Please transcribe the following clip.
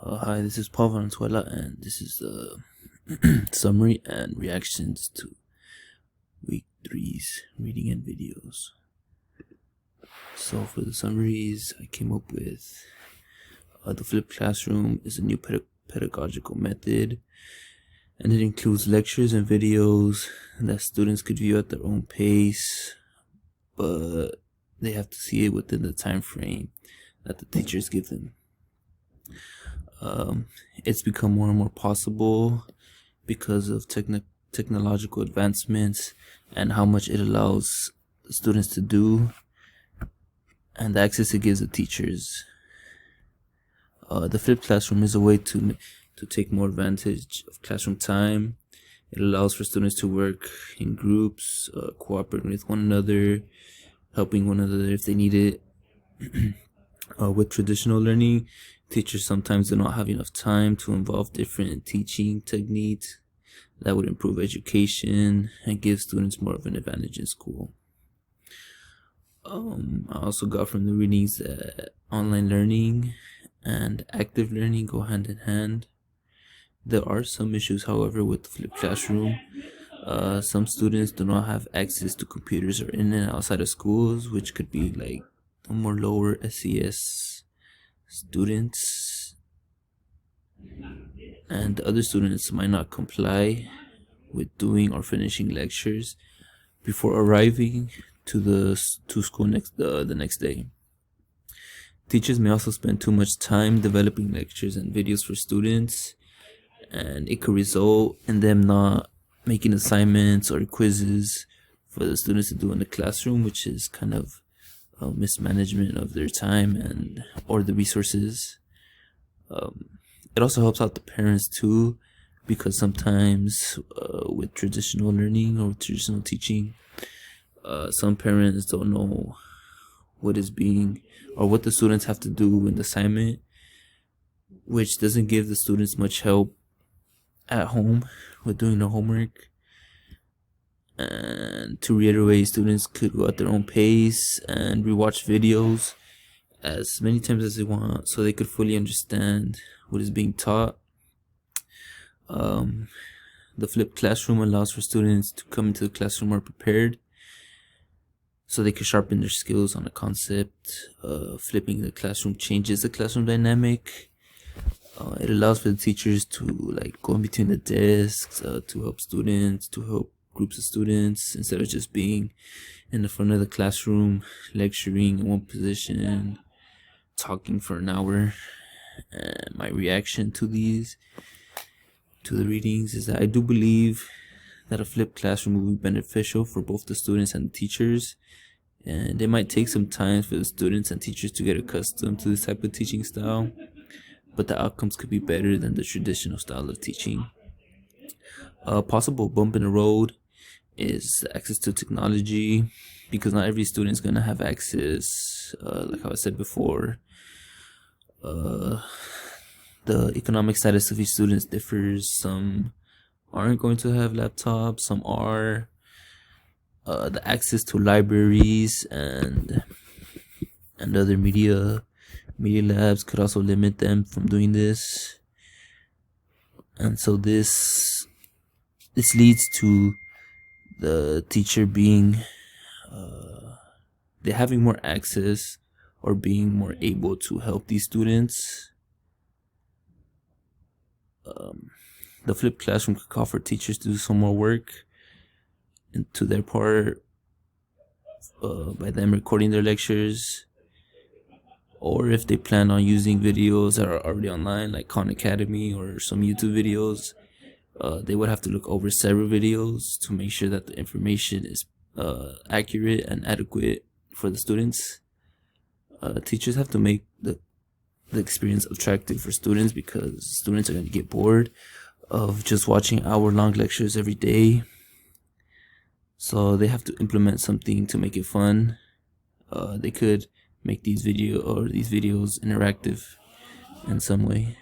Hi, this is Paul Valenzuela, and this is the summary and reactions to week 3's reading and videos. So for the summaries, I came up with the flipped classroom is a new pedagogical method, and it includes lectures and videos that students could view at their own pace, but they have to see it within the time frame that the teachers give them. It's become more and more possible because of technological advancements and how much it allows students to do and the access it gives the teachers. The flipped classroom is a way to take more advantage of classroom time. It allows for students to work in groups, cooperating with one another, helping one another if they need it. With traditional learning, teachers sometimes do not have enough time to involve different teaching techniques that would improve education and give students more of an advantage in school. I also got from the readings that online learning and active learning go hand in hand. There are some issues, however, with the flipped classroom. Some students do not have access to computers or internet outside of schools, which could be like the more lower SES students, and other students might not comply with doing or finishing lectures before arriving to school the next day. Teachers may also spend too much time developing lectures and videos for students, and it could result in them not making assignments or quizzes for the students to do in the classroom, which is kind of mismanagement of their time or the resources. It also helps out the parents too, because sometimes with traditional learning or traditional teaching, some parents don't know what the students have to do in the assignment, which doesn't give the students much help at home with doing their homework. And to reiterate, students could go at their own pace and rewatch videos as many times as they want so they could fully understand what is being taught. The flipped classroom allows for students to come into the classroom more prepared so they could sharpen their skills on a concept. Flipping the classroom changes the classroom dynamic. It allows for the teachers to go in between the desks to help students, to help groups of students, instead of just being in the front of the classroom lecturing in one position, talking for an hour. And my reaction to the readings is that I do believe that a flipped classroom will be beneficial for both the students and the teachers, and it might take some time for the students and teachers to get accustomed to this type of teaching style, but the outcomes could be better than the traditional style of teaching. A possible bump in the road is access to technology, because not every student is going to have access. Like how I said before, the economic status of each student differs. Some aren't going to have laptops, some are. The access to libraries and other media labs could also limit them from doing this, and so this leads to the teacher being they having more access or being more able to help these students. The flipped classroom could call for teachers to do some more work into their part by them recording their lectures, or if they plan on using videos that are already online like Khan Academy or some YouTube videos, they would have to look over several videos to make sure that the information is accurate and adequate for the students. Teachers have to make the experience attractive for students, because students are going to get bored of just watching hour-long lectures every day. So they have to implement something to make it fun. They could make these videos interactive in some way.